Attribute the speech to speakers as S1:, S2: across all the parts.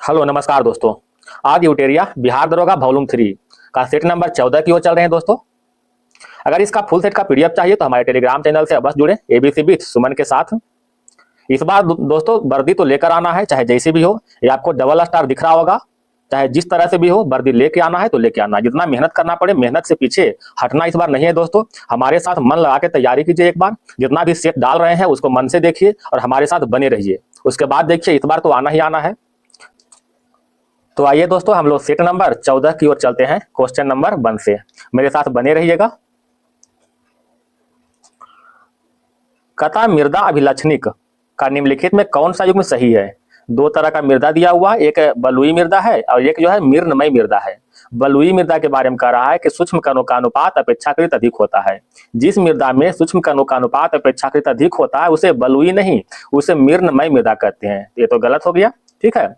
S1: Hello नमस्कार दोस्तों। आज यूटेरिया बिहार दरोगा वॉल्यूम 3 का सेट नंबर 14 की ओर चल रहे हैं दोस्तों। अगर इसका फुल सेट का पीडीएफ चाहिए तो हमारे टेलीग्राम चैनल से अवश्य जुड़े एबीसी बीट सुमन के साथ। इस बार दोस्तों वर्दी तो लेकर आना है, चाहे जैसी भी हो। ये आपको डबल स्टार दिख रहा होगा, चाहे जिस तरह से भी हो वर्दी लेके आना है तो लेके आना। जितना मेहनत करना पड़े मेहनत से पीछे हटना इस बार नहीं है दोस्तों। हमारे साथ मन लगा के तैयारी कीजिए। एक बार जितना भी सेट डाल रहे हैं उसको मन से देखिए और हमारे साथ बने रहिए। उसके बाद देखिए इस बार तो आना ही आना है। तो आइए दोस्तों हम लोग सेट नंबर 14 की ओर चलते हैं क्वेश्चन नंबर 1 से। मेरे साथ बने रहिएगा। कथा मृदा अभिलक्षणिक का निम्नलिखित में कौन सा युग्म सही है। दो तरह का मृदा दिया हुआ है, एक बलुई मृदा है और एक जो है मृणमयी मृदा है। बलुई मृदा के बारे में कह रहा है कि सूक्ष्म कणों का अनुपात अपेक्षाकृत अधिक होता है। जिस मृदा में सूक्ष्म कणों का अनुपात अपेक्षाकृत अधिक होता है उसे बलुई नहीं, उसे मृणमयी मृदा कहते हैं। ये तो गलत हो गया, ठीक है।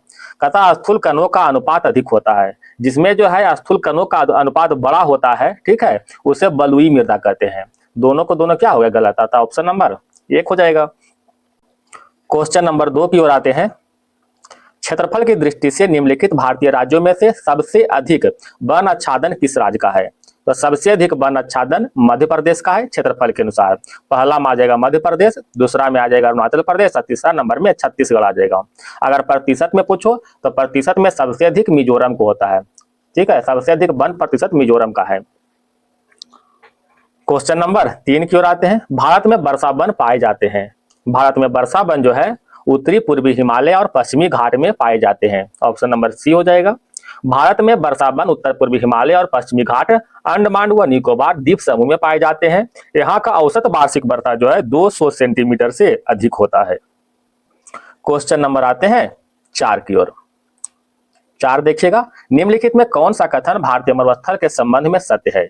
S1: कथा स्थूल कणों का अनुपात अधिक होता है। जिसमें जो है स्थूल कणों का अनुपात बड़ा होता है, ठीक है, उसे बलुई मृदा कहते हैं। दोनों को दोनों क्या हो गया, गलत आता। ऑप्शन नंबर 1 हो जाएगा। क्वेश्चन नंबर 2 की ओर आते हैं। क्षेत्रफल की दृष्टि से निम्नलिखित भारतीय राज्यों में से सबसे अधिक वन आच्छादन किस राज्य का है। तो सबसे अधिक वन आच्छादन मध्य प्रदेश का है क्षेत्रफल के अनुसार। पहला में आ जाएगा मध्य प्रदेश, दूसरा में आ जाएगा अरुणाचल प्रदेश और तीसरा नंबर में छत्तीसगढ़ आ जाएगा। अगर प्रतिशत में पूछो तो प्रतिशत में सबसे अधिक मिजोरम को होता है, ठीक है। सबसे अधिक वन प्रतिशत मिजोरम का है। क्वेश्चन नंबर 3 की ओर आते हैं। भारत में वर्षा वन पाए जाते हैं। भारत में वर्षा वन जो है उत्तरी पूर्वी हिमालय और पश्चिमी घाट में पाए जाते हैं। ऑप्शन नंबर सी हो जाएगा। भारत में वर्षा वन उत्तर पूर्वी हिमालय और पश्चिमी घाट अंडमान व निकोबार द्वीप समूह में पाए जाते हैं। यहाँ का औसत वार्षिक वर्षा जो है 200 सेंटीमीटर से अधिक होता है। क्वेश्चन नंबर आते हैं 4 की ओर। 4 देखिएगा। निम्नलिखित में कौन सा कथन भारतीय मरुस्थल के संबंध में सत्य है।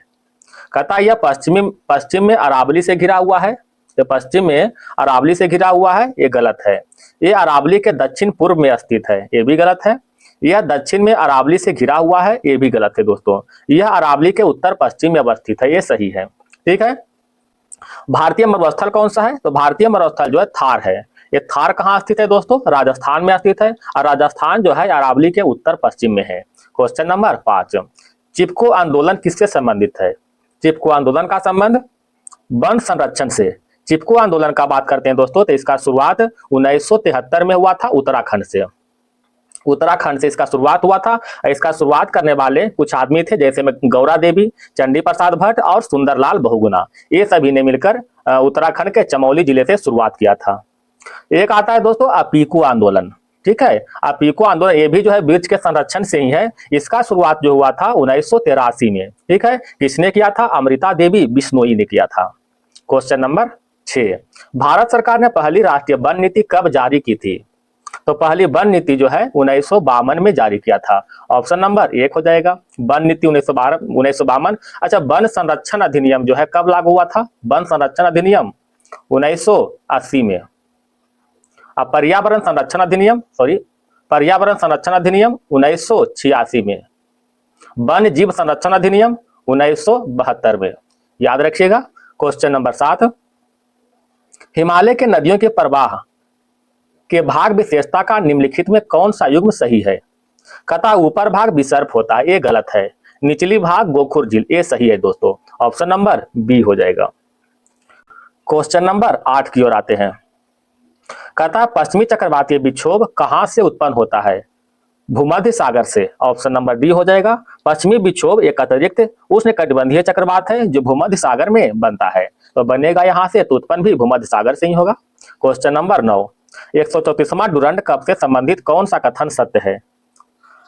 S1: कहता यह पश्चिम में अरावली से घिरा हुआ है। तो पश्चिम में अरावली से घिरा हुआ है, ये गलत है। ये अरावली के दक्षिण पूर्व में स्थित है, ये भी गलत है। यह दक्षिण में अरावली से घिरा हुआ है, ये भी गलत है दोस्तों। यह अरावली के उत्तर पश्चिम में अवस्थित है, ये सही है, ठीक है। भारतीय मरुस्थल कौन सा है, तो भारतीय मरुस्थल जो है थार है। ये थार कहाँ स्थित है दोस्तों, राजस्थान में स्थित है और राजस्थान जो है अरावली के उत्तर पश्चिम में है। Question number 5। चिपको आंदोलन किससे संबंधित है। चिपको आंदोलन का संबंध वन संरक्षण से। चिपको आंदोलन का बात करते हैं दोस्तों तो इसका शुरुआत 1973 में हुआ था उत्तराखंड से। उत्तराखंड से इसका शुरुआत हुआ था। इसका शुरुआत करने वाले कुछ आदमी थे, जैसे में गौरा देवी, चंडी प्रसाद भट्ट और सुंदरलाल बहुगुणा। ये सभी ने मिलकर उत्तराखंड के चमोली जिले से शुरुआत किया था। एक आता है दोस्तों अपीकू आंदोलन, ठीक है। अपीकू आंदोलन ये भी जो है वृक्ष के संरक्षण से ही है। इसका शुरुआत जो हुआ था 1983 में, ठीक है। किसने किया था, अमृता देवी बिश्नोई ने किया था। Question number 6। भारत सरकार ने पहली राष्ट्रीय वन नीति कब जारी की थी। तो पहली वन नीति जो है 1952 में जारी किया था। ऑप्शन नंबर 1 हो जाएगा। वन नीति 1952। अच्छा, वन संरक्षण अधिनियम जो है कब लागू हुआ था। वन संरक्षण अधिनियम 1980 में। अब पर्यावरण संरक्षण अधिनियम 1986 में। वन जीव संरक्षण अधिनियम 1972 में। याद रखिएगा। Question number 7। हिमालय के नदियों के प्रवाह के भाग विशेषता का निम्नलिखित में कौन सा युग्म सही है। कथा ऊपर भाग विसर्प होता है, ये गलत है। निचली भाग गोखुर झील, ये सही है दोस्तों। ऑप्शन नंबर बी हो जाएगा। क्वेश्चन नंबर 8 की ओर आते हैं। कथा पश्चिमी चक्रवातीय विक्षोभ कहां से उत्पन्न होता है। भूमध्य सागर से। ऑप्शन नंबर डी हो जाएगा। पश्चिमी विक्षोभ एक अतिरिक्त उष्णकटिबंधीय चक्रवात है जो भूमध्य सागर में बनता है, तो बनेगा यहां से, तो उत्पन्न भी भूमध्य सागर से ही होगा। Question number 9। 134वां डुरंड कप से संबंधित कौन सा कथन सत्य है।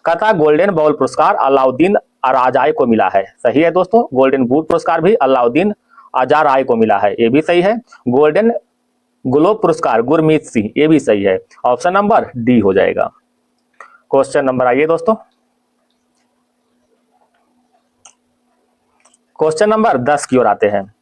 S1: कथा गोल्डन बॉल पुरस्कार अलाउद्दीन अराजाई को मिला है, सही है दोस्तों। गोल्डन बूट पुरस्कार भी अलाउद्दीन अजाराई को मिला है, ये भी सही है। गोल्डन ग्लोब पुरस्कार गुरमीत सिंह, ये भी सही है। ऑप्शन नंबर डी हो जाएगा। क्वेश्चन नंबर आइए दोस्तों। क्वेश्चन नंबर 10 की ओर आते हैं।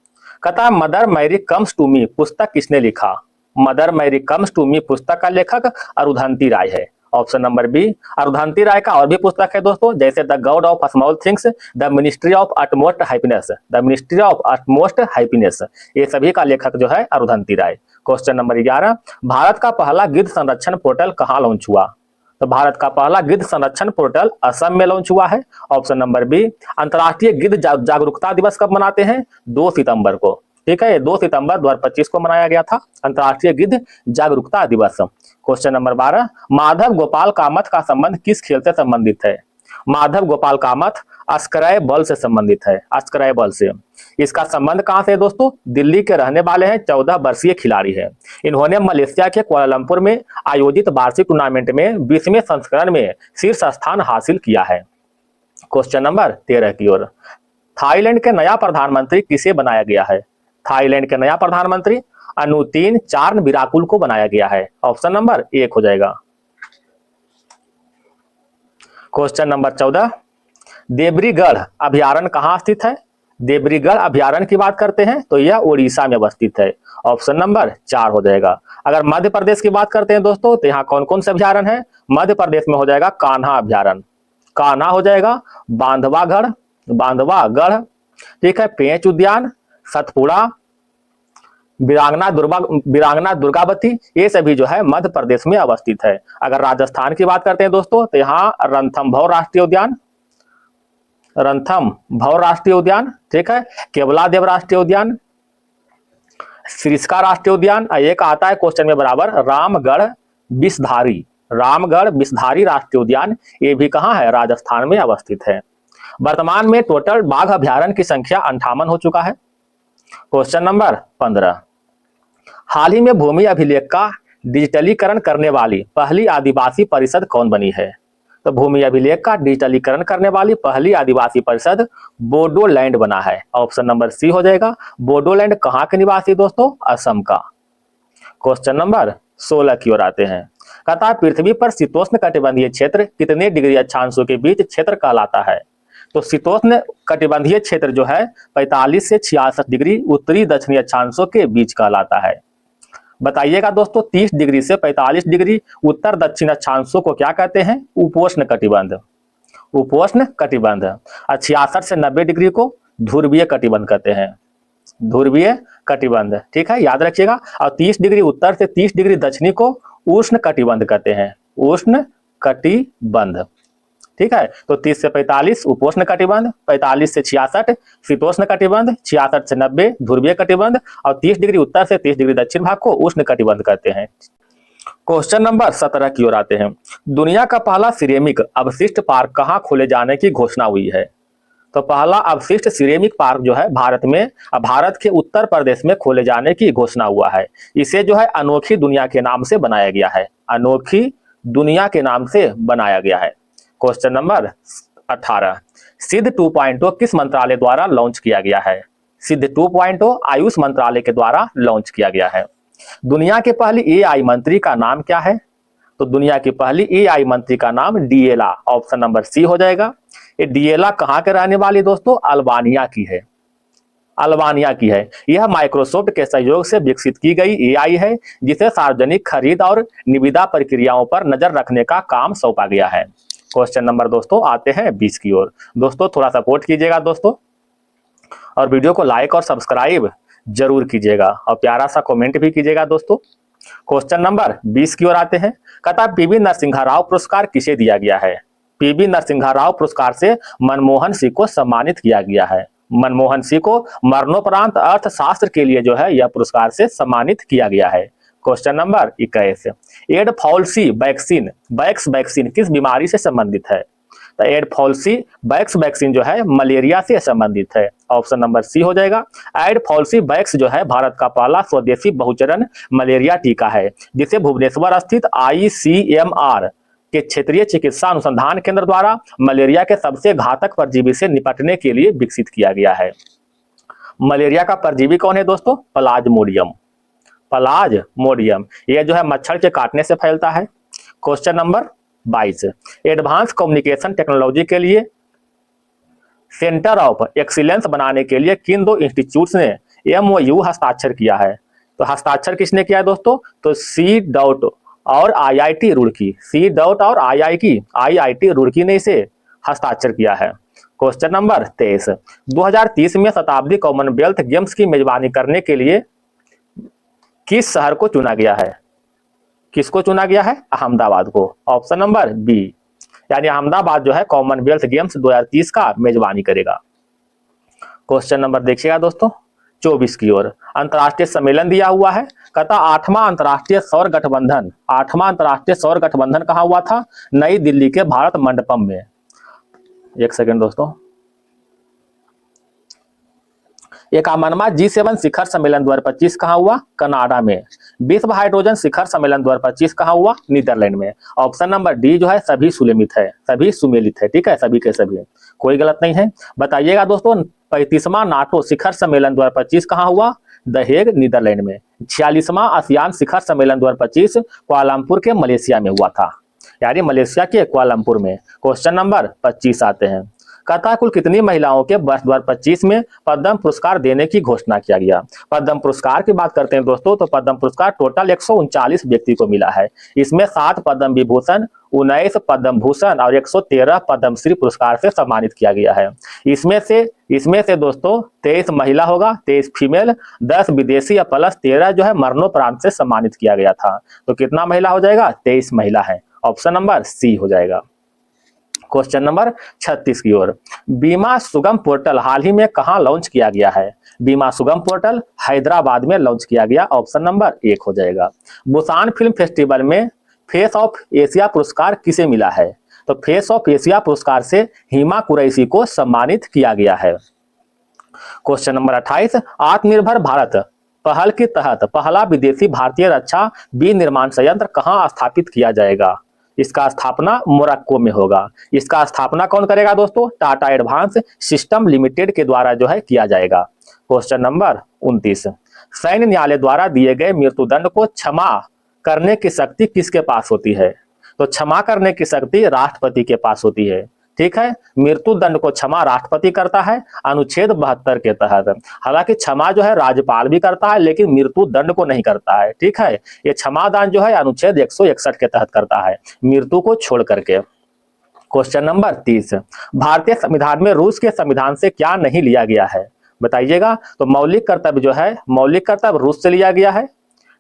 S1: कथा Mother Mary comes to me पुस्तक किसने लिखा। Mother Mary comes to me पुस्तक का लेखक अरुंधति राय है। Option number B. Arundhati Roy का और भी पुस्तक है दोस्तों, जैसे the god of small things, the ministry of utmost happiness, the ministry of utmost happiness, ये सभी का लेखक जो है अरुंधति राय। Question number 11। भारत का पहला गिद्ध संरक्षण पोर्टल कहाँ लॉन्च हुआ। तो भारत का पहला गिद्ध संरक्षण पोर्टल असम में लॉन्च हुआ है। Option number B. अंतर्राष्ट्रीय गिद्ध जागरूकता दिवस कब मनाते हैं? 2 सितंबर को। ठीक है, 2 सितंबर 2025 को मनाया गया था अंतर्राष्ट्रीय गिद्ध जागरूकता दिवस। क्वेश्चन नंबर 12, माधव गोपाल कामत का संबंध किस खेल से संबंधित है? माधव गोपाल कामत अस्कराय बल से संबंधित है, अस्कराय बल से। इसका संबंध कहां से है दोस्तों? दिल्ली के रहने वाले हैं, 14 वर्षीय खिलाड़ी हैं। इन्होंने मलेशिया के कुआलालंपुर में आयोजित वार्षिक टूर्नामेंट में 20वें संस्करण में शीर्ष स्थान हासिल किया है। क्वेश्चन नंबर 13 की ओर, थाईलैंड के नया प्रधानमंत्री किसे बनाया गया है? थाईलैंड के नया प्रधानमंत्री अनुतीन चार्नविराकुल को बनाया गया है। ऑप्शन नंबर 1 हो जाएगा। क्वेश्चन नंबर 14, देब्रीगढ़ अभयारण्य कहां स्थित है? देब्रीगढ़ अभयारण्य की बात करते हैं तो यह उड़ीसा में अवस्थित है। ऑप्शन नंबर 4 हो जाएगा। अगर मध्य प्रदेश की बात करते हैं दोस्तों तो यहाँ कौन कौन से अभयारण्य है? मध्य प्रदेश में हो जाएगा कान्हा अभयारण्य, कान्हा हो जाएगा, बांधवागढ़, ठीक है, पेंच उद्यान, सतपुड़ा, वीरांगना दुर्गावती, ये सभी जो है मध्य प्रदेश में अवस्थित है। अगर राजस्थान की बात करते हैं दोस्तों तो यहाँ रणथंभौर राष्ट्रीय उद्यान, ठीक है, केवलादेव राष्ट्रीय उद्यान, सिरस्का राष्ट्रीय उद्यान, एक आता है क्वेश्चन में बराबर रामगढ़ विषधारी राष्ट्रीय उद्यान, ये भी कहाँ है? राजस्थान में अवस्थित है। वर्तमान में टोटल बाघ अभयारण्य की संख्या 58 हो चुका है। क्वेश्चन नंबर 15, हाल ही में भूमि अभिलेख का डिजिटलीकरण करने वाली पहली आदिवासी परिषद कौन बनी है? तो भूमि अभिलेख का डिजिटलीकरण करने वाली पहली आदिवासी परिषद बोडोलैंड बना है। ऑप्शन नंबर सी हो जाएगा। बोडोलैंड कहाँ के निवासी दोस्तों? असम का। क्वेश्चन नंबर 16 की ओर आते हैं। कहता है पृथ्वी पर शीतोष्ण कटिबंधीय क्षेत्र कितने डिग्री अक्षांशों के बीच क्षेत्र कहलाता है? तो शीतोष्ण कटिबंधीय क्षेत्र जो है 45 से 66 डिग्री उत्तरी दक्षिणी अक्षांशों के बीच कहलाता है। बताइएगा दोस्तों, 30 डिग्री से 45 डिग्री उत्तर दक्षिण अक्षांशों को क्या कहते हैं? उपोष्ण कटिबंध। और 66 से 90 डिग्री को ध्रुवीय कटिबंध कहते हैं, ध्रुवीय कटिबंध, ठीक है, याद रखिएगा। और 30 डिग्री उत्तर से 30 डिग्री दक्षिणी को उष्ण कटिबंध कहते हैं, उष्ण कटिबंध, ठीक है। तो 30 से 45 उपोष्ण कटिबंध, 45 से 66 शीतोष्ण कटिबंध, 66 से 90 ध्रुवीय कटिबंध और 30 डिग्री उत्तर से 30 डिग्री दक्षिण भाग को उष्ण कटिबंध कहते हैं। क्वेश्चन नंबर 17 की ओर आते हैं। दुनिया का पहला सिरेमिक अवशिष्ट पार्क कहां खोले जाने की घोषणा हुई है? तो पहला अवशिष्ट सिरेमिक पार्क जो है भारत के उत्तर प्रदेश में खोले जाने की घोषणा हुआ है। इसे जो है अनोखी दुनिया के नाम से बनाया गया है, अनोखी दुनिया के नाम से बनाया गया है। क्वेश्चन नंबर 18, सिद्ध 2.0 किस मंत्रालय द्वारा लॉन्च किया गया है? सिद्ध 2.0 आयुष मंत्रालय के द्वारा लॉन्च किया गया है। दुनिया के पहली एआई मंत्री का नाम क्या है? तो दुनिया की पहली एआई मंत्री का नाम डिएला, ऑप्शन नंबर सी हो जाएगा। ये डिएला कहाँ के रहने वाली दोस्तों? अल्बानिया की है, अल्बानिया की है। यह माइक्रोसॉफ्ट के सहयोग से विकसित की गई एआई है जिसे सार्वजनिक खरीद और निविदा प्रक्रियाओं पर नजर रखने का काम सौंपा गया है। क्वेश्चन नंबर दोस्तों आते हैं 20 की ओर। दोस्तों थोड़ा सपोर्ट कीजिएगा दोस्तों, और वीडियो को लाइक और सब्सक्राइब जरूर कीजिएगा और प्यारा सा कमेंट भी कीजिएगा दोस्तों। क्वेश्चन नंबर 20 की ओर आते हैं। कहता है पीवी नरसिम्हा राव पुरस्कार किसे दिया गया है? पीवी नरसिम्हा राव पुरस्कार से मनमोहन सिंह को सम्मानित किया गया है। मनमोहन सिंह को मरणोपरांत अर्थशास्त्र के लिए जो है यह पुरस्कार से सम्मानित किया गया है। क्वेश्चन नंबर 21, एडफॉल्सी वैक्सीन किस बीमारी से संबंधित है? तो एडफॉल्सी वैक्सीन जो है मलेरिया से संबंधित है। ऑप्शन नंबर सी हो जाएगा। एडफॉल्सी वैक्स जो है भारत का पहला स्वदेशी बहुचरण मलेरिया टीका है जिसे भुवनेश्वर स्थित ICMR के क्षेत्रीय चिकित्सा अनुसंधान केंद्र द्वारा मलेरिया के सबसे घातक परजीवी से निपटने के लिए विकसित किया गया है। मलेरिया का परजीवी कौन है दोस्तों? प्लाज्मोडियम, यह जो है मच्छर के काटने से फैलता है। Question number 22, advance communication technology के लिए सेंटर ऑफ एक्सीलेंस बनाने के लिए किन 2 इंस्टीट्यूट्स ने MOU हस्ताक्षर किया है? तो हस्ताक्षर किसने किया है दोस्तों? तो C. और IIT रुड़की, C. और IIT रुड़की ने इसे हस्ताक्षर किया है। क्वेश्चन नंबर 23, 2030 में शताब्दी कॉमनवेल्थ गेम्स की मेजबानी करने के लिए किस शहर को चुना गया है? किसको चुना गया है? अहमदाबाद को। ऑप्शन नंबर बी, यानी अहमदाबाद जो है कॉमनवेल्थ गेम्स 2030 का मेजबानी करेगा। क्वेश्चन नंबर देखिएगा दोस्तों 24 की ओर। अंतर्राष्ट्रीय सम्मेलन दिया हुआ है, कहता आठवां अंतर्राष्ट्रीय सौर गठबंधन, आठवां अंतर्राष्ट्रीय सौर गठबंधन कहाँ हुआ था? नई दिल्ली के भारत मंडपम में। एक सेकंड दोस्तों। 51वां G7 शिखर सम्मेलन 2025 कहाँ हुआ? कनाडा में। 20वां हाइड्रोजन शिखर सम्मेलन 2025 कहाँ हुआ? नीदरलैंड में। ऑप्शन नंबर डी जो है सभी सुमेलित है, सभी सुमेलित है, ठीक है, सभी के सभी, कोई गलत नहीं है। बताइएगा दोस्तों 35वां नाटो शिखर सम्मेलन 2025 कहाँ हुआ? द हेग नीदरलैंड में। 46वां आसियान शिखर सम्मेलन 2025 कुआलालंपुर के मलेशिया में हुआ था, यानी मलेशिया के कुआलालंपुर में। क्वेश्चन नंबर 25 आते हैं, कहता कुल कितनी महिलाओं के वर्ष 2025 में पद्म पुरस्कार देने की घोषणा किया गया? पद्म पुरस्कार की बात करते हैं दोस्तों, तो पद्म पुरस्कार टोटल 139 व्यक्ति को मिला है। इसमें 7 पद्म विभूषण, 19 पद्म भूषण और 113 पद्मश्री पुरस्कार से सम्मानित किया गया है। इसमें से दोस्तों 23 महिला होगा, 23 फीमेल, 10 विदेशी या प्लस 13 जो है मरणोपरांत से सम्मानित किया गया था। तो कितना महिला हो जाएगा? 23 महिला है। ऑप्शन नंबर सी हो जाएगा। क्वेश्चन नंबर 36 की ओर। बीमा सुगम पोर्टल हाल ही में कहां लॉन्च किया गया है? बीमा सुगम पोर्टल हैदराबाद में लॉन्च किया गया। ऑप्शन नंबर 1 हो जाएगा। बुसान फिल्म फेस्टिवल में फेस ऑफ एशिया पुरस्कार किसे मिला है? तो फेस ऑफ एशिया पुरस्कार से हिमा कुरैशी को सम्मानित किया गया है। क्वेश्चन नंबर 28, आत्मनिर्भर भारत पहल के तहत पहला विदेशी भारतीय रक्षा विनिर्माण संयंत्र कहां स्थापित किया जाएगा? इसका स्थापना मोरक्को में होगा। इसका स्थापना कौन करेगा दोस्तों? टाटा एडवांस सिस्टम लिमिटेड के द्वारा जो है किया जाएगा। क्वेश्चन नंबर 29, सैन्य न्यायालय द्वारा दिए गए मृत्युदंड को क्षमा करने की शक्ति किसके पास होती है? तो क्षमा करने की शक्ति राष्ट्रपति के पास होती है, ठीक है। मृत्यु दंड को क्षमा राष्ट्रपति करता है अनुच्छेद 72 के तहत। हालांकि क्षमा जो है राज्यपाल भी करता है, लेकिन मृत्यु दंड को नहीं करता है, ठीक है। ये क्षमादान जो है अनुच्छेद 161 के तहत करता है, मृत्यु को छोड़ करके। क्वेश्चन नंबर 30, भारतीय संविधान में रूस के संविधान से क्या नहीं लिया गया है? बताइएगा। तो मौलिक कर्तव्य जो है, मौलिक कर्तव्य रूस से लिया गया है।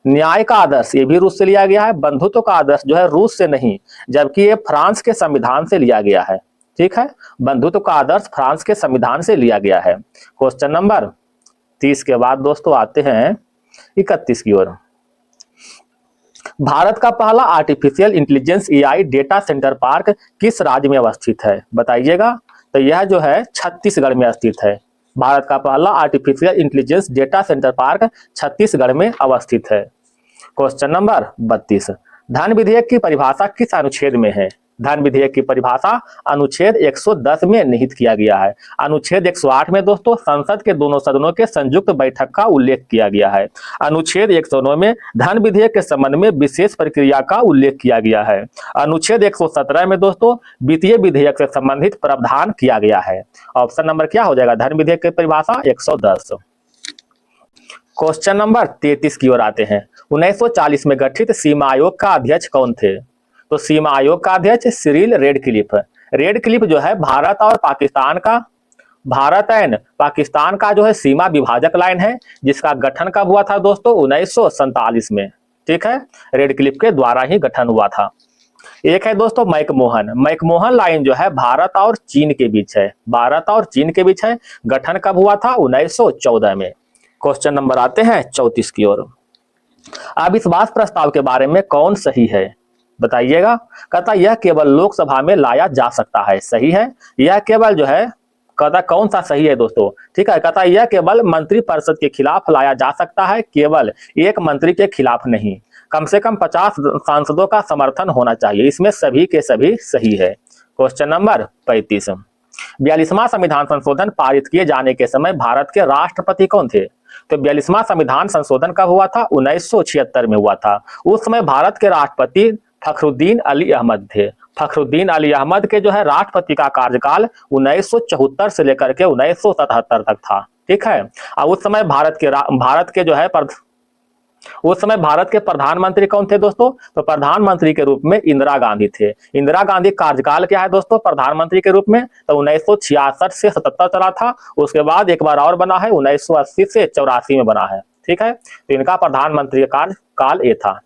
S1: न्याय का आदर्श ये भी रूस से लिया गया है। बंधुत्व का आदर्श जो है रूस से नहीं, जबकि ये फ्रांस के संविधान से लिया गया है, ठीक है। बंधुत्व का आदर्श फ्रांस के संविधान से लिया गया है। क्वेश्चन नंबर 30 के बाद दोस्तों आते हैं 31 की ओर। भारत का पहला artificial intelligence AI data centre park किस राज्य में अवस्थित है? बताइएगा। तो यह जो है छत्तीसगढ़ में स्थित है। भारत का पहला artificial intelligence data centre park Chhattisgarh में अवस्थित है। क्वेश्चन नंबर 32, धन विधेयक की परिभाषा किस अनुच्छेद में है? धन विधेयक की परिभाषा अनुच्छेद 110 में निहित किया गया है। अनुच्छेद 108 में दोस्तों संसद के दोनों सदनों के संयुक्त बैठक का उल्लेख किया गया है। अनुच्छेद 109 में धन विधेयक के संबंध में विशेष प्रक्रिया का उल्लेख किया गया है। अनुच्छेद 117 में दोस्तों वित्तीय विधेयक से संबंधित प्रावधान किया गया है। ऑप्शन नंबर क्या हो जाएगा? धन विधेयक की परिभाषा 110। क्वेश्चन नंबर 33 की ओर आते हैं। 1940 में गठित सीमा आयोग का अध्यक्ष कौन थे? तो सीमा आयोग का अध्यक्ष सिरिल रेडक्लिफ। रेडक्लिफ जो है भारत और पाकिस्तान का, भारत एंड पाकिस्तान का जो है सीमा विभाजक लाइन है, जिसका गठन कब हुआ था दोस्तों? 1947 में, ठीक है। रेडक्लिफ के द्वारा ही गठन हुआ था। एक है दोस्तों मैकमोहन। मैकमोहन लाइन जो है भारत और चीन के बीच है, भारत और चीन के बीच है। गठन कब हुआ था? 1914 में। क्वेश्चन नंबर आते हैं 34 की ओर। अविश्वास प्रस्ताव के बारे में कौन सही है? बताइएगा। कहता यह केवल लोकसभा में लाया जा सकता है, सही है। यह केवल जो है, कहता कौन सा सही है दोस्तों? ठीक है, कहता यह केवल मंत्रिपरिषद के खिलाफ लाया जा सकता है, केवल एक मंत्री के खिलाफ नहीं। कम से कम 50 सांसदों का समर्थन होना चाहिए। इसमें सभी के सभी सही है। क्वेश्चन नंबर 35, 42वां संविधान संशोधन पारित किए जाने के समय भारत के राष्ट्रपति कौन थे? तो 42वां संविधान संशोधन कब हुआ था? 1976 में हुआ था। उस समय भारत के राष्ट्रपति फखरुद्दीन अली अहमद थे। फखरुद्दीन अली अहमद के जो है राष्ट्रपति का कार्यकाल 1974 से लेकर के 1977 तक था, ठीक है। और उस समय उस समय भारत के प्रधानमंत्री कौन थे दोस्तों? तो प्रधानमंत्री के रूप में इंदिरा गांधी थे। इंदिरा गांधी कार्यकाल क्या है दोस्तों प्रधानमंत्री के रूप में? तो 1966 से 77 चला था। उसके बाद एक बार और बना है, 1980 से 84 में बना है, ठीक है। तो इनका प्रधानमंत्री कार्यकाल ये था।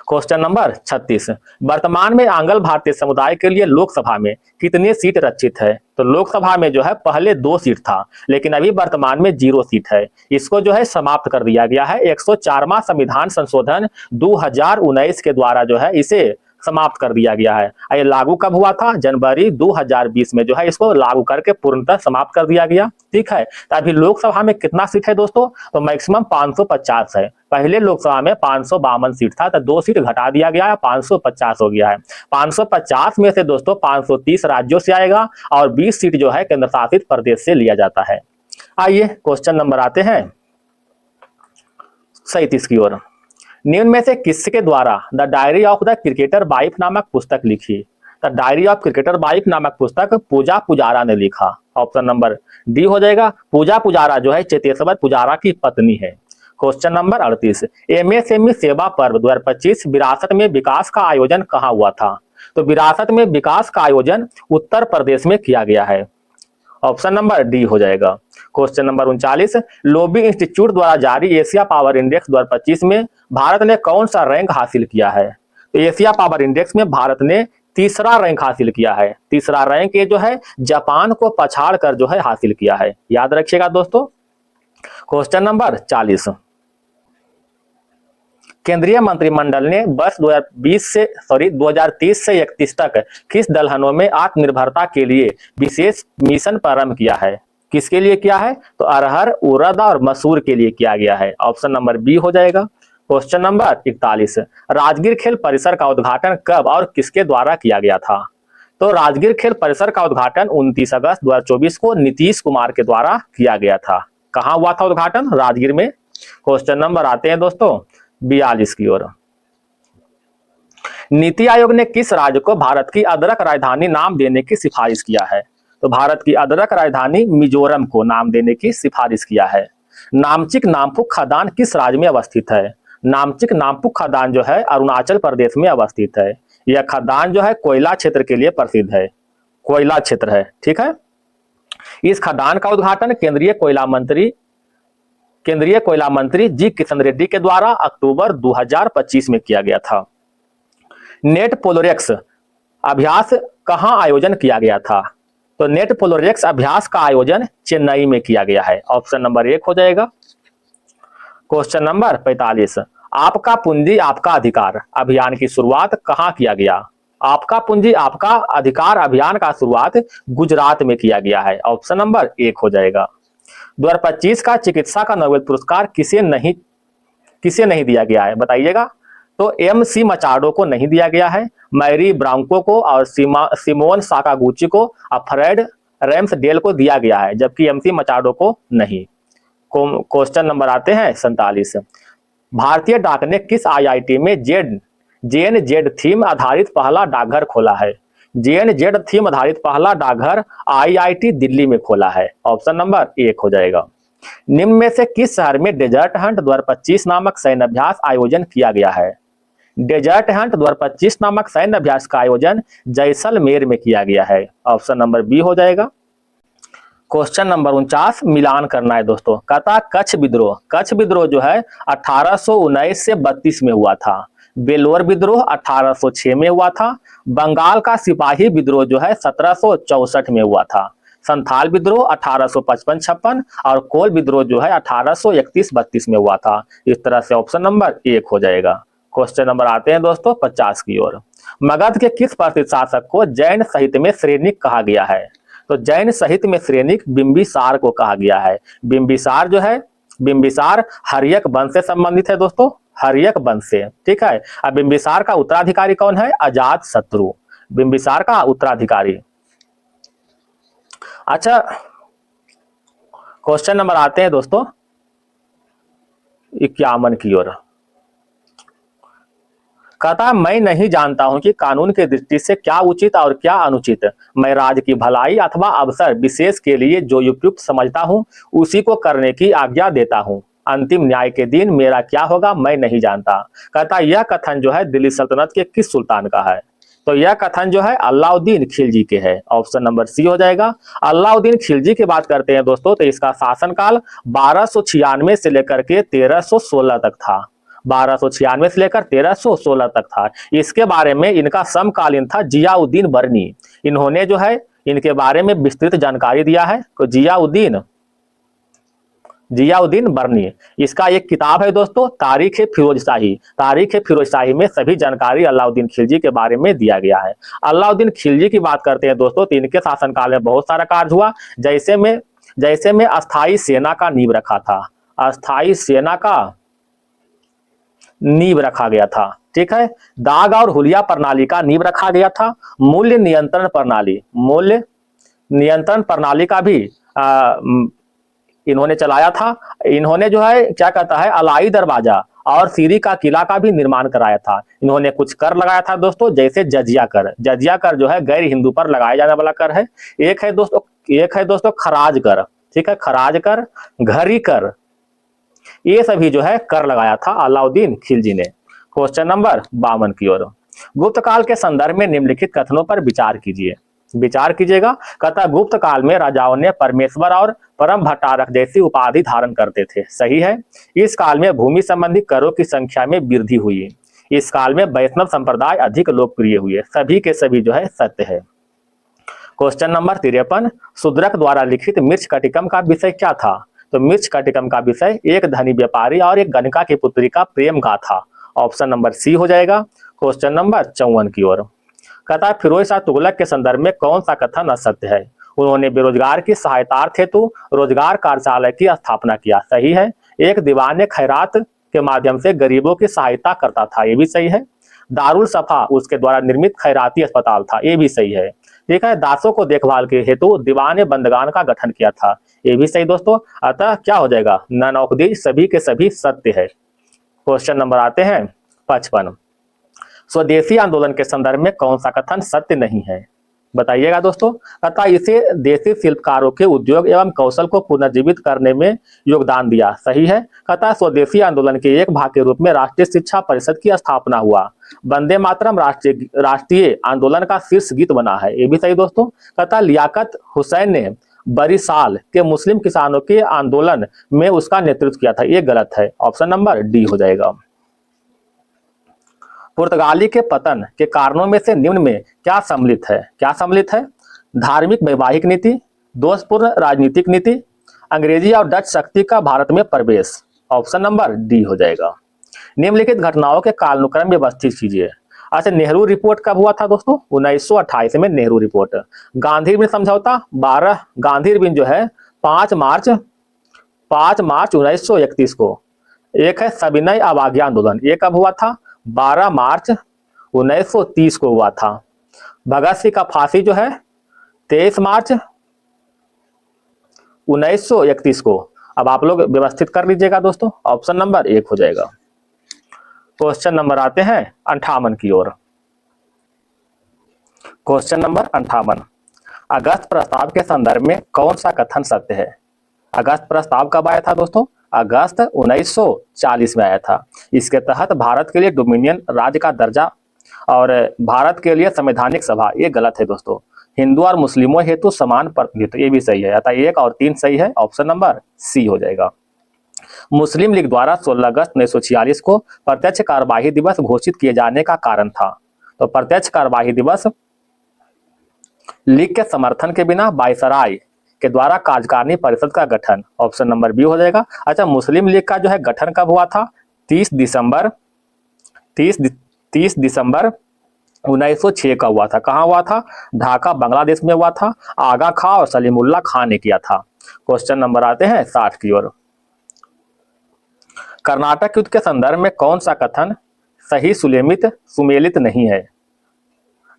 S1: क्वेश्चन नंबर 36, वर्तमान में आंग्ल भारतीय समुदाय के लिए लोकसभा में कितनी सीट रक्षित है? तो लोकसभा में जो है पहले 2 सीट था, लेकिन अभी वर्तमान में 0 सीट है। इसको जो है समाप्त कर दिया गया है। 104वां संविधान संशोधन 2019 के द्वारा जो है इसे समाप्त कर दिया गया है। ये लागू कब हुआ था? जनवरी 2020 में जो है इसको लागू करके पूर्णतः समाप्त कर दिया गया। ठीक है, तो अभी लोकसभा में कितना सीट है दोस्तों? तो मैक्सिमम 550 है। पहले लोकसभा में 552 सीट था, तो 2 सीट घटा दिया गया है, 550 हो गया है। 550 में से दोस्तों 530 राज्यों से आएगा और 20 सीट जो है केंद्र शासित प्रदेश से लिया जाता है। आइए क्वेश्चन नंबर आते हैं 37 की ओर। निम्न में से किसके द्वारा the diary of the cricketer wife नामक पुस्तक लिखी? The diary of cricketer wife नामक पुस्तक पूजा पुजारा ने लिखा। ऑप्शन नंबर डी हो जाएगा। पूजा पुजारा जो है चेतेश्वर पुजारा की पत्नी है। क्वेश्चन नंबर 38, एमएसएमई सेवा पर्व 2025 विरासत में विकास का आयोजन कहाँ हुआ था? तो विरासत में विकास का आयोजन उत्तर प्रदेश में किया गया है। ऑप्शन नंबर डी हो जाएगा। क्वेश्चन नंबर 39, लोबी इंस्टीट्यूट द्वारा जारी एशिया पावर इंडेक्स 2025 में भारत ने कौन सा रैंक हासिल किया है? तो एशिया पावर इंडेक्स में भारत ने तीसरा रैंक हासिल किया है। तीसरा रैंक ये जो है जापान को पछाड़ कर जो है हासिल किया है, याद रखिएगा दोस्तों। क्वेश्चन नंबर 40, केंद्रीय मंत्रिमंडल ने वर्ष 2030 से 31 तक किस दलहनों में आत्मनिर्भरता के लिए विशेष मिशन प्रारंभ किया है? किसके लिए किया है? तो अरहर, उड़द और मसूर के लिए किया गया है। ऑप्शन नंबर बी हो जाएगा। क्वेश्चन नंबर 41, राजगीर खेल परिसर का उद्घाटन कब और किसके द्वारा किया गया था? तो राजगीर खेल परिसर का उद्घाटन 29 अगस्त 2024 को नीतीश कुमार के द्वारा किया गया था। कहाँ हुआ था उद्घाटन? राजगीर में। क्वेश्चन नंबर आते हैं दोस्तों 42 की ओर। नीति आयोग ने किस राज्य को भारत की अदरक राजधानी नाम देने की सिफारिश किया है? तो भारत की अदरक राजधानी मिजोरम को नाम देने की सिफारिश किया है। नामचिक नामपुक खदान किस राज्य में अवस्थित है? नामचिक नामपुक खदान जो है अरुणाचल प्रदेश में अवस्थित है। यह खदान जो है कोयला क्षेत्र के लिए प्रसिद्ध है, कोयला क्षेत्र है। ठीक है, इस खदान का उद्घाटन केंद्रीय कोयला मंत्री जी किशन रेड्डी के द्वारा अक्टूबर 2025 में किया गया था। नेट पोलोरेक्स अभ्यास कहां आयोजन किया गया था? तो नेट पोलोरेक्स अभ्यास का आयोजन चेन्नई में किया गया है। ऑप्शन नंबर 1 हो जाएगा। क्वेश्चन नंबर 45, आपका पूंजी आपका अधिकार अभियान की शुरुआत कहां किया गया? आपका पूंजी आपका अधिकार अभियान का शुरुआत गुजरात में किया गया है। ऑप्शन नंबर 1 हो जाएगा। 2025 का चिकित्सा का नोबेल पुरस्कार किसे नहीं दिया गया है, बताइएगा? तो एम.सी. मचाडो को नहीं दिया गया है, मैरी ब्राउनको को और सिमोन साकागुची को और फ्रेड रैम्सडेल को दिया गया है, जबकि एम.सी. मचाडो को नहीं। क्वेश्चन नंबर आते हैं 47, भारतीय डाक ने किस आईआईटी में जेएनजेड थीम आधारित पहला डाकघर खोला है? जेएनजेड थीम आधारित पहला डाकघर आईआईटी दिल्ली में खोला है। ऑप्शन नंबर 1 हो जाएगा। निम्न में से किस शहर में डेजर्ट हंट 2025 नामक सैन्य अभ्यास आयोजन किया गया है? डेजर्ट हंट 2025 नामक सैन्य अभ्यास का आयोजन जैसलमेर में किया गया है। ऑप्शन नंबर बी हो जाएगा। क्वेश्चन नंबर 49 मिलान करना है दोस्तों। कहता कच्छ विद्रोह जो है 1819 से 32 में हुआ था। बेलोर विद्रोह 1806 में हुआ था। बंगाल का सिपाही विद्रोह जो है 1764 में हुआ था। संथाल विद्रोह 1855-56 और कोल विद्रोह जो है 1831-32 में हुआ था। इस तरह से ऑप्शन नंबर 1 हो जाएगा। क्वेश्चन नंबर आते हैं दोस्तों 50 की ओर। मगध के किस प्रसिद्ध शासक को जैन साहित्य में श्रेणिक कहा गया है? तो जैन साहित्य में श्रेणिक बिंबिसार को कहा गया है। बिंबिसार हर्यक वंश से संबंधित है दोस्तों, हर्यक वंश से। ठीक है, अब बिंबिसार का उत्तराधिकारी कौन है? अजात शत्रु, बिंबिसार का उत्तराधिकारी। अच्छा, क्वेश्चन नंबर आते हैं दोस्तों 51 की ओर। कहता मैं नहीं जानता हूं कि कानून की दृष्टि से क्या उचित और क्या अनुचित। मैं राज्य की भलाई अथवा अवसर विशेष के लिए जो उपयुक्त समझता हूं उसी को करने की आज्ञा देता हूं। अंतिम न्याय के दिन मेरा क्या होगा मैं नहीं जानता। कहता यह कथन जो है दिल्ली सल्तनत के किस सुल्तान का है? तो यह कथन जो है अलाउद्दीन खिलजी के है। ऑप्शन नंबर सी हो जाएगा। अलाउद्दीन खिलजी की बात करते हैं दोस्तों तो इसका शासनकाल 1296 से लेकर के 1316 तक था। 1296 से लेकर 1316 तक था। इसके बारे में इनका समकालीन था जियाउद्दीन बर्नी। इन्होंने जो है इनके बारे में विस्तृत जानकारी दिया है। तो जियाउद्दीन बर्नी, इसका एक किताब है दोस्तों, तारीख फिरोज शाही। तारीख फिरोज शाही में सभी जानकारी अलाउद्दीन खिलजी के बारे में दिया गया है। अलाउद्दीन खिलजी की बात करते हैं दोस्तों, तो इनके शासनकाल में बहुत सारा कार्य हुआ। जैसे में अस्थाई सेना का नींव रखा था। अस्थाई सेना का नींव रखा गया था। ठीक है। दाग और हुलिया प्रणाली का नींव रखा गया था। मूल्य नियंत्रण प्रणाली का भी इन्होंने चलाया था। इन्होंने जो है क्या कहता है, अलाई दरवाजा और सीरी का किला का भी निर्माण कराया था। इन्होंने कुछ कर लगाया था दोस्तों, जैसे जजिया कर। जजिया कर जो है गैर हिंदू पर लगाया जाने वाला कर है। एक है दोस्तों खराज कर। ठीक है, खराज कर, घरी कर, ये सभी जो है कर लगाया था अलाउद्दीन खिलजी ने। क्वेश्चन नंबर 52 की ओर। गुप्त काल के संदर्भ में निम्नलिखित कथनों पर विचार कीजिएगा। कहता गुप्त काल में राजाओं ने परमेश्वर और परम भट्टारक जैसी उपाधि धारण करते थे। सही है। इस काल में भूमि संबंधी करों की संख्या में वृद्धि हुई। इस काल में वैष्णव संप्रदाय अधिक लोकप्रिय हुए। सभी के सभी जो है सत्य है। Question number 53। शूद्रक द्वारा लिखित मिर्च कटिकम का विषय क्या था? तो मिर्च कटिकम का विषय एक धनी व्यापारी और एक गणिका की पुत्री का प्रेम गाथा। ऑप्शन नंबर सी हो जाएगा। क्वेश्चन नंबर 54 की ओर। कहता है फिरोज शाह तुगलक के संदर्भ में कौन सा कथन असत्य है? उन्होंने बेरोजगार की सहायतार्थ हेतु रोजगार कार्यालय की स्थापना किया। सही है। एक दीवान खैरात के माध्यम से गरीबों की सहायता करता था। ये भी सही है। दारुल सफा उसके द्वारा निर्मित खैराती अस्पताल था। ये भी सही है। ठीक है। दासों को देखभाल के हेतु दीवान बंदगान का गठन किया था। ये भी सही दोस्तों। अतः क्या हो जाएगा, नन ऑफ दी सभी के सभी सत्य है। क्वेश्चन नंबर आते हैं 55। स्वदेशी आंदोलन के संदर्भ में कौन सा कथन सत्य नहीं है? बताइएगा दोस्तों। अतः इसे देशी शिल्पकारों के उद्योग एवं कौशल को पुनर्जीवित करने में योगदान दिया। सही है। कहता स्वदेशी आंदोलन के एक भाग के रूप में राष्ट्रीय शिक्षा परिषद की स्थापना हुआ। वंदे मातरम राष्ट्रीय आंदोलन का शीर्ष गीत बना है। ये भी सही दोस्तों। कहता लियाकत हुसैन ने बरिसाल के मुस्लिम किसानों के आंदोलन में उसका नेतृत्व किया था। ये गलत है। ऑप्शन नंबर डी हो जाएगा। पुर्तगाली के पतन के कारणों में से निम्न में क्या सम्मिलित है? धार्मिक वैवाहिक नीति, दोषपूर्ण राजनीतिक नीति, अंग्रेजी और डच शक्ति का भारत में प्रवेश। ऑप्शन नंबर डी हो जाएगा। निम्नलिखित घटनाओं के कालानुक्रम व्यवस्थित कीजिए। अच्छा, नेहरू रिपोर्ट कब हुआ था दोस्तों? 1928 में नेहरू रिपोर्ट। गांधी बिन समझौता 12 गांधी बिन जो है 5 मार्च 1931 को। एक है सविनय अवज्ञा आंदोलन, ये कब हुआ था? 12 मार्च 1930 को हुआ था। भगत सिंह का फांसी जो है 23 मार्च 1931 को। अब आप लोग व्यवस्थित कर लीजिएगा दोस्तों। ऑप्शन नंबर 1 हो जाएगा। क्वेश्चन नंबर आते हैं 58 की ओर। Question number 58। अगस्त प्रस्ताव के संदर्भ में कौन सा कथन सत्य है? अगस्त प्रस्ताव कब आया था दोस्तों? अगस्त 1940 में आया था। इसके तहत भारत के लिए डोमिनियन राज्य का दर्जा और भारत के लिए संवैधानिक सभा। ये गलत है दोस्तों। हिंदू और मुस्लिमों हेतु समान प्रतिनिधित्व, ये भी सही है। अतः 1 और 3 सही है। ऑप्शन नंबर सी हो जाएगा। मुस्लिम लीग द्वारा 16 अगस्त 1946 को प्रत्यक्ष कार्यवाही दिवस घोषित किए जाने का कारण था। तो प्रत्यक्ष कार्यवाही दिवस लीग के समर्थन के बिना वायसराय के द्वारा कार्यकारिणी परिषद का गठन। ऑप्शन नंबर बी हो जाएगा। अच्छा, मुस्लिम लीग का जो है गठन कब हुआ था? 30 दिसंबर 1906 का हुआ था। कहाँ हुआ था? ढाका बांग्लादेश में हुआ था। आगा खां और सलीमुल्लाह खान ने किया था। क्वेश्चन नंबर आते हैं 60 की ओर। कर्नाटक युद्ध के संदर्भ में कौन सा कथन सही सुमेलित नहीं है?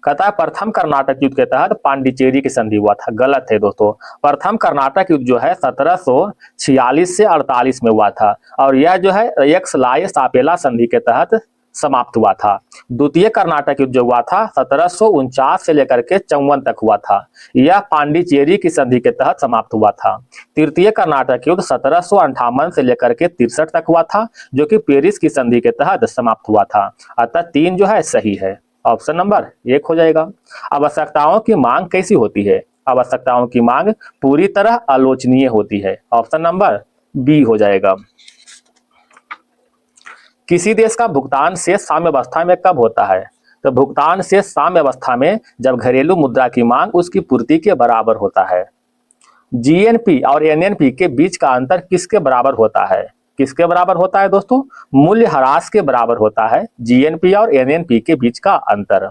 S1: कहता है प्रथम कर्नाटक युद्ध के तहत पांडिचेरी की संधि हुआ था। गलत है दोस्तों। प्रथम कर्नाटक युद्ध जो है 1746 से 48 में हुआ था और यह जो है एक्सलाय सापेला संधि के तहत समाप्त हुआ था। द्वितीय कर्नाटक युद्ध जो हुआ था 1749 से लेकर के 54 तक हुआ था। यह पांडिचेरी की संधि के तहत समाप्त हुआ था। तृतीय कर्नाटक युद्ध 1758 से लेकर के 63 तक हुआ था, जो कि पेरिस की संधि के तहत समाप्त हुआ था। अतः 3 जो है सही है। ऑप्शन नंबर 1 हो जाएगा। आवश्यकताओं की मांग कैसी होती है? आवश्यकताओं की मांग पूरी तरह आलोचनीय होती है। ऑप्शन नंबर बी हो जाएगा। किसी देश का भुगतान शेष साम्यावस्था में कब होता है? तो भुगतान शेष साम्यावस्था में जब घरेलू मुद्रा की मांग उसकी पूर्ति के बराबर होता है। जीएनपी और एनएनपी के बीच का अंतर किसके बराबर होता है? किसके बराबर होता है दोस्तों? मूल्य ह्रास के बराबर होता है जीएनपी और एनएनपी के बीच का अंतर।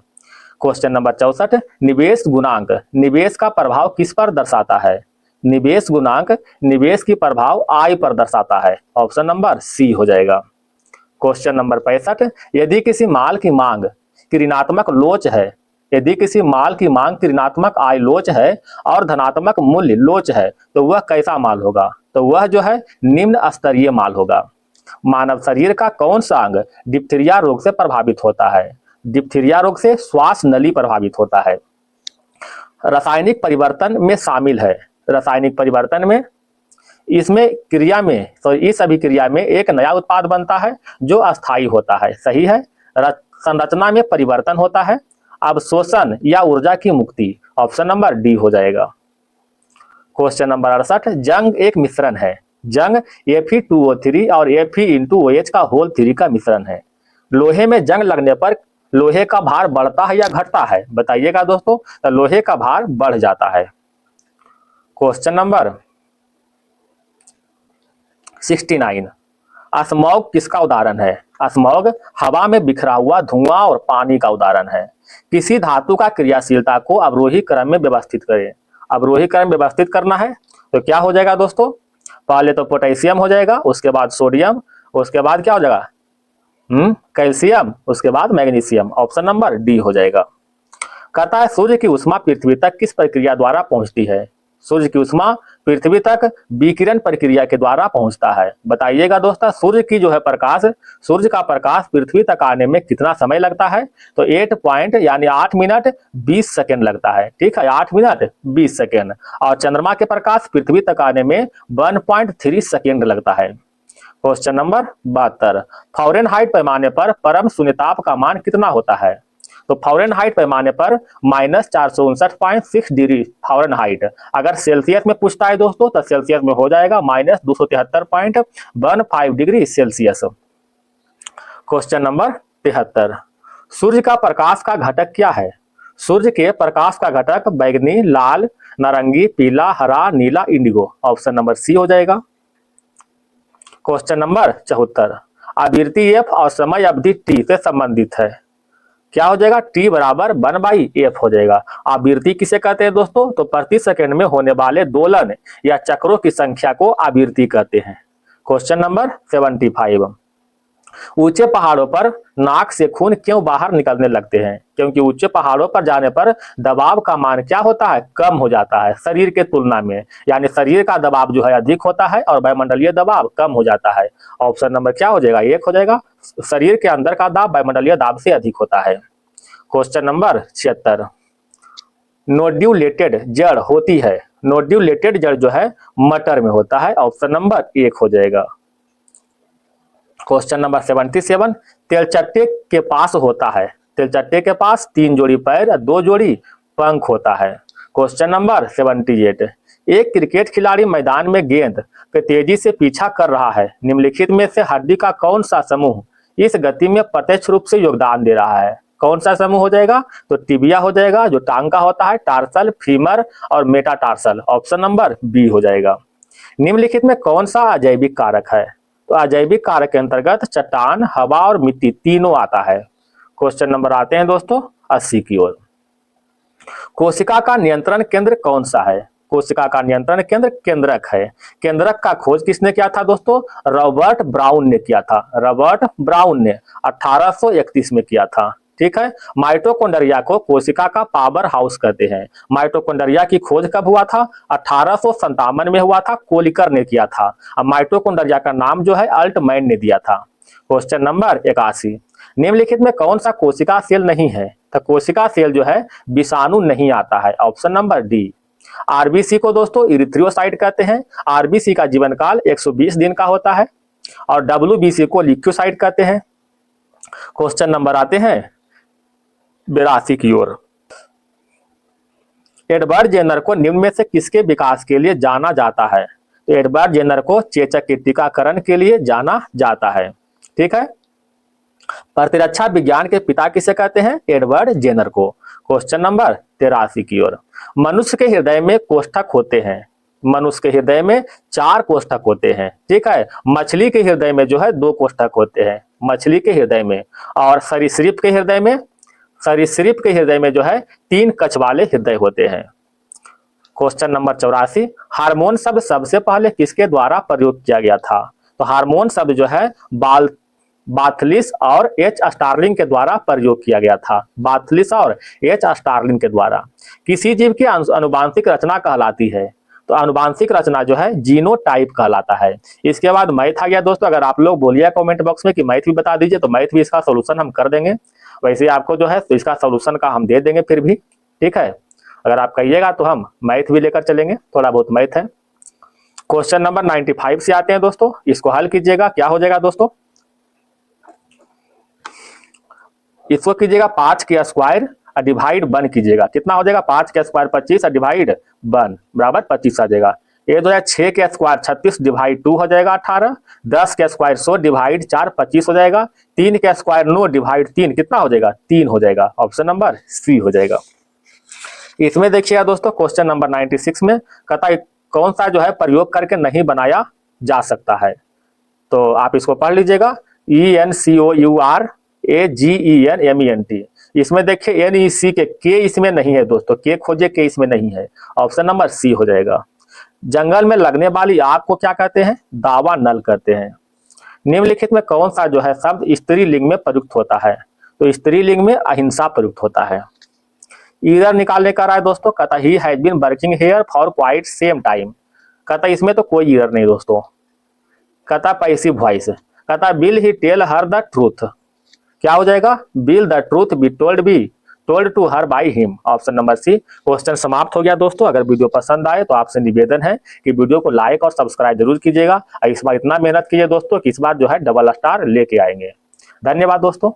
S1: क्वेश्चन नंबर 64, निवेश गुणांक निवेश का प्रभाव किस पर दर्शाता है? निवेश गुणांक निवेश की प्रभाव आय पर दर्शाता है। ऑप्शन नंबर सी हो जाएगा। क्वेश्चन नंबर 65, यदि किसी माल की मांग ऋणात्मक लोच है, यदि किसी माल की मांग ऋणात्मक आय लोच है और धनात्मक मूल्य लोच है तो वह कैसा माल होगा? तो वह जो है निम्न स्तरीय माल होगा। मानव शरीर का कौन सा अंग डिप्थीरिया रोग से प्रभावित होता है? डिप्थीरिया रोग से श्वास नली प्रभावित होता है। रासायनिक परिवर्तन में शामिल है, रासायनिक परिवर्तन में इसमें क्रिया में तो इस अभिक्रिया में एक नया उत्पाद बनता है जो अस्थायी होता है। सही है। संरचना में परिवर्तन होता है। अवशोषण या ऊर्जा की मुक्ति। ऑप्शन नंबर डी हो जाएगा। क्वेश्चन नंबर 68, जंग एक मिश्रण है। जंग Fe2O3 और Fe(OH) का होल 3 का मिश्रण है। लोहे में जंग लगने पर लोहे का भार बढ़ता है या घटता है? बताइएगा दोस्तों। तो लोहे का भार बढ़ जाता है। क्वेश्चन नंबर 69, स्मॉग किसका उदाहरण है? स्मॉग हवा में बिखरा हुआ धुआं और पानी का उदाहरण है। किसी धातु का क्रियाशीलता को अवरोही क्रम में व्यवस्थित करें। अवरोही क्रम व्यवस्थित करना है तो क्या हो जाएगा दोस्तों? पहले तो पोटेशियम हो जाएगा, उसके बाद सोडियम, उसके बाद क्या हो जाएगा? कैल्शियम, उसके बाद मैग्नीशियम। ऑप्शन नंबर डी हो जाएगा। कहता है सूर्य की उष्मा पृथ्वी तक किस प्रक्रिया द्वारा पहुंचती है? सूर्य की उष्मा पृथ्वी तक विकिरण प्रक्रिया के द्वारा पहुंचता है। बताइएगा दोस्तों, सूर्य की जो है प्रकाश, सूर्य का प्रकाश पृथ्वी तक आने में कितना समय लगता है? तो 8 मिनट 20 सेकेंड लगता है। ठीक है, 8 मिनट 20 सेकेंड। और चंद्रमा के प्रकाश पृथ्वी तक आने में 1.3 सेकेंड लगता है। क्वेश्चन नंबर 72, फ़ारेनहाइट पैमाने पर परम शून्यताप का मान कितना होता है? तो फ़ारेनहाइट पैमाने पर -459.6 डिग्री फ़ारेनहाइट। अगर सेल्सियस में पूछता है दोस्तों तो सेल्सियस में हो जाएगा -273.15 डिग्री सेल्सियस। क्वेश्चन नंबर 73, सूर्य का प्रकाश का घटक क्या है? सूर्य के प्रकाश का घटक बैगनी, लाल, नारंगी, पीला, हरा, नीला, इंडिगो। ऑप्शन नंबर सी हो जाएगा। क्वेश्चन नंबर 74, आवृत्ति एफ और समय अवधि टी से संबंधित है। क्या हो जाएगा? टी बराबर 1/f हो जाएगा। आवृत्ति किसे कहते हैं दोस्तों? तो प्रति सेकंड में होने वाले दोलन या चक्रों की संख्या को आवृत्ति कहते हैं। क्वेश्चन नंबर 75, ऊंचे पहाड़ों पर नाक से खून क्यों बाहर निकलने लगते हैं? क्योंकि ऊंचे पहाड़ों पर जाने पर दबाव का मान क्या होता है? कम हो जाता है शरीर के तुलना में, यानी शरीर का दबाव जो है अधिक होता है और वायुमंडलीय दबाव कम हो जाता है। ऑप्शन नंबर क्या हो जाएगा? 1 हो जाएगा। शरीर के अंदर का दाब वायुमंडलीय दाब से अधिक होता है। क्वेश्चन नंबर 76, नोड्यूलेटेड जड़ होती है। नोड्यूलेटेड जड़ जो है मटर में होता है। ऑप्शन नंबर 1 हो जाएगा। क्वेश्चन नंबर 77, तेलचट्टे के पास होता है। तेलचट्टे के पास 3 जोड़ी पैर, 2 जोड़ी पंख होता है। क्वेश्चन नंबर 78, एक क्रिकेट खिलाड़ी मैदान में गेंद के तेजी से पीछा कर रहा है। निम्नलिखित में से हड्डी का कौन सा समूह इस गति में प्रत्यक्ष रूप से योगदान दे रहा है? कौन सा समूह हो जाएगा? तो टिबिया हो जाएगा, जो टांग का होता है, टार्सल, फीमर और मेटाटार्सल। ऑप्शन नंबर बी हो जाएगा। निम्नलिखित में कौन सा अजैविक कारक है? तो अजैविक कारक के अंतर्गत चट्टान, हवा और मिट्टी तीनों आता है। क्वेश्चन नंबर आते हैं दोस्तों 80 की ओर। कोशिका का नियंत्रण केंद्र कौन सा है? कोशिका का नियंत्रण केंद्र केंद्रक है। केंद्रक का खोज किसने किया था दोस्तों? रॉबर्ट ब्राउन ने किया था। रॉबर्ट ब्राउन ने 1831 में किया था। ठीक है। माइटोकॉन्ड्रिया को कोशिका का पावर हाउस कहते हैं। माइटोकॉन्ड्रिया की खोज कब हुआ था? 1857 में हुआ था, कोलिकर ने किया था। अब माइटोकॉन्ड्रिया का नाम जो है अल्टमैन ने दिया था। क्वेश्चन नंबर 81, निम्नलिखित में कौन सा कोशिका सेल नहीं है? तो कोशिका सेल जो है विषाणु नहीं आता है। Option number D. आरबीसी को दोस्तों इरिथ्रियोसाइट कहते हैं। आरबीसी का जीवन काल 120 दिन का होता है और डब्ल्यूबीसी को ल्यूकोसाइट कहते हैं। क्वेश्चन नंबर आते हैं 82 की ओर। एडवर्ड जेनर को निम्न में से किसके विकास के लिए जाना जाता है? तो एडवर्ड जेनर को चेचक के टीकाकरण के लिए जाना जाता है। ठीक है। प्रतिरक्षा विज्ञान के पिता किसे कहते हैं? एडवर्ड जेनर को। क्वेश्चन नंबर 83 की ओर। मनुष्य के हृदय में कोष्ठक होते हैं। मनुष्य के हृदय में 4 कोष्ठक होते हैं, ठीक है। मछली के हृदय में जो है 2 कोष्ठक होते हैं, मछली के हृदय में। और सरीसृप के हृदय में जो है 3 कक्ष वाले हृदय होते हैं। Question number 84। हार्मोन शब्द सबसे पहले किसके द्वारा प्रयोग किया गया था? तो हार्मोन शब्द जो है बाथलिस और एच स्टार्लिंग के द्वारा प्रयोग किया गया था। बाथलिस और एच स्टार्लिंग के द्वारा। किसी जीव की आनुवांशिक रचना कहलाती है? तो आनुवांशिक रचना जो है जीनोटाइप कहलाता है। इसके बाद मैथ आ गया दोस्तों। अगर आप लोग बोलिए कमेंट बॉक्स में कि मैथ भी बता दीजिए, तो मैथ भी इसका सोल्यूशन हम कर देंगे। वैसे आपको जो है तो इसका सोल्यूशन का हम दे देंगे फिर भी, ठीक है। अगर आप कहिएगा तो हम मैथ भी लेकर चलेंगे, थोड़ा बहुत मैथ है। क्वेश्चन नंबर 95 से आते हैं दोस्तों, इसको हल कीजिएगा। क्या हो जाएगा दोस्तों? इसको कीजिएगा 5 के स्क्वायर डिवाइड 1 कीजिएगा। कितना हो जाएगा? 5 के स्क्वायर 25 डिवाइड 1 बराबर 25 आ जाएगा। ये जो है 6 के स्क्वायर 36 डिवाइड 2 हो जाएगा 18। 10 के स्क्वायर 100 डिवाइड 4 25 हो जाएगा। 3 के स्क्वायर 9 डिवाइड 3 कितना हो जाएगा? 3 हो जाएगा। ऑप्शन नंबर सी हो जाएगा। इसमें देखिएगा दोस्तों, क्वेश्चन नंबर 96 में कतई कौन सा जो है प्रयोग करके नहीं बनाया जा सकता है? तो आप इसको पढ़ लीजिएगा। ENCOURAGENMENT। इसमें देखिए NEC के इसमें नहीं है दोस्तों, के खोजिए, के इसमें नहीं है। ऑप्शन नंबर सी हो जाएगा। जंगल में लगने वाली आग को क्या कहते हैं? दावा नल कहते हैं। निम्नलिखित में कौन सा जो है शब्द स्त्रीलिंग में प्रयुक्त होता है? तो स्त्रीलिंग में अहिंसा प्रयुक्त होता है। ईयर निकालने का रहा है दोस्तों। कहता ही has been working here for quite same time. कहता इसमें तो कोई ईयर नहीं दोस्तों। कहता पैसिव वॉइस। कहता will he tell her the truth. क्या हो जाएगा? Will the truth be told to her by him. Option number C. Question समाप्त हो गया दोस्तों। अगर वीडियो पसंद आए तो आपसे निवेदन है कि वीडियो को लाइक और सब्सक्राइब जरूर कीजिएगा। इस बार इतना मेहनत कीजिए दोस्तों कि इस बार जो है डबल स्टार लेके आएंगे। धन्यवाद दोस्तों।